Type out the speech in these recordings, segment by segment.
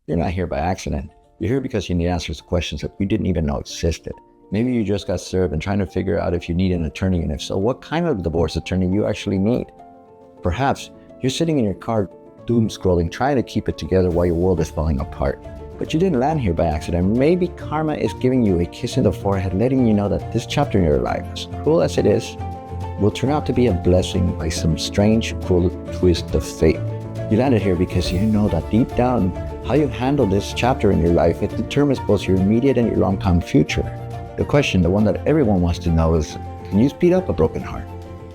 You're not here by accident. You're here because you need answers to questions that you didn't even know existed. Maybe you just got served and trying to figure out if you need an attorney, and if so, what kind of divorce attorney you actually need. Perhaps you're sitting in your car doom scrolling, trying to keep it together while your world is falling apart. But you didn't land here by accident. Maybe karma is giving you a kiss in the forehead, letting you know that this chapter in your life, as cruel as it is, will turn out to be a blessing by some strange, cruel twist of fate. You landed here because you know that deep down, how you handle this chapter in your life, it determines both your immediate and your long-term future. The question, the one that everyone wants to know is, can you speed up a broken heart?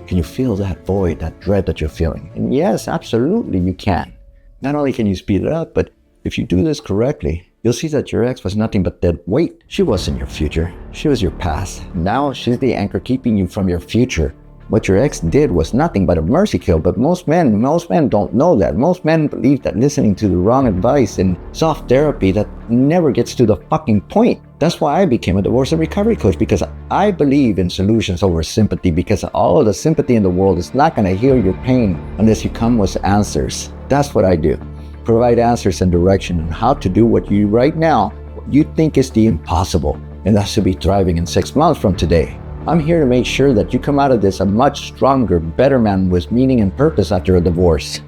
Can you feel that void, that dread that you're feeling? And yes, absolutely you can. Not only can you speed it up, but if you do this correctly, you'll see that your ex was nothing but dead weight. She wasn't your future. She was your past. Now she's the anchor keeping you from your future. What your ex did was nothing but a mercy kill, but most men don't know that. Most men believe that listening to the wrong advice and soft therapy that never gets to the fucking point. That's why I became a divorce and recovery coach, because I believe in solutions over sympathy, because all of the sympathy in the world is not going to heal your pain unless you come with answers. That's what I do. Provide answers and direction on how to do what you right now, what you think is the impossible, and that's to be thriving in 6 months from today. I'm here to make sure that you come out of this a much stronger, better man with meaning and purpose after a divorce.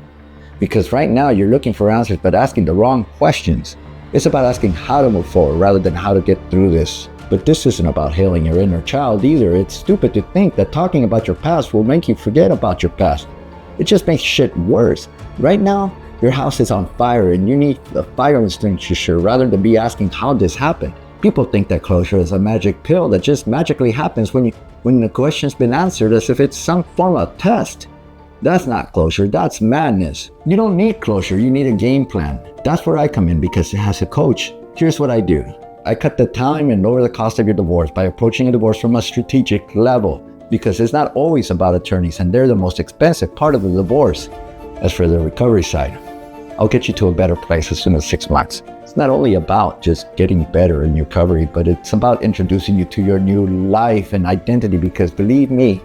Because right now you're looking for answers but asking the wrong questions. It's about asking how to move forward rather than how to get through this. But this isn't about healing your inner child either. It's stupid to think that talking about your past will make you forget about your past. It just makes shit worse. Right now, your house is on fire and you need a fire extinguisher rather than be asking how this happened. People think that closure is a magic pill that just magically happens when the question's been answered, as if it's some form of test. That's not closure, that's madness. You don't need closure, you need a game plan. That's where I come in, because as a coach, here's what I do. I cut the time and lower the cost of your divorce by approaching a divorce from a strategic level, because it's not always about attorneys, and they're the most expensive part of the divorce. As for the recovery side, I'll get you to a better place as soon as 6 months. It's not only about just getting better in recovery, but it's about introducing you to your new life and identity, because believe me,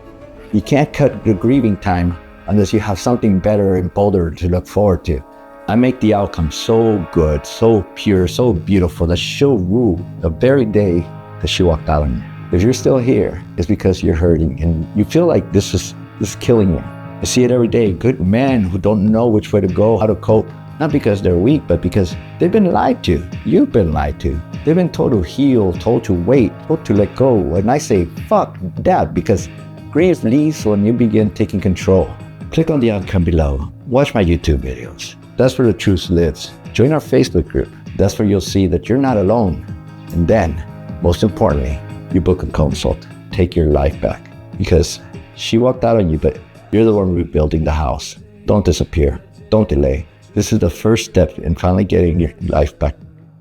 you can't cut the grieving time unless you have something better and bolder to look forward to. I make the outcome so good, so pure, so beautiful that she'll rue the very day that she walked out on you. If you're still here, it's because you're hurting and you feel like this is killing you. I see it every day. Good men who don't know which way to go, how to cope. Not because they're weak, but because they've been lied to. You've been lied to. They've been told to heal, told to wait, told to let go. And I say, fuck that, because grace leaves when you begin taking control. Click on the icon below. Watch my YouTube videos. That's where the truth lives. Join our Facebook group. That's where you'll see that you're not alone. And then, most importantly, you book a consult. Take your life back. Because she walked out on you, but you're the one rebuilding the house. Don't disappear. Don't delay. This is the first step in finally getting your life back.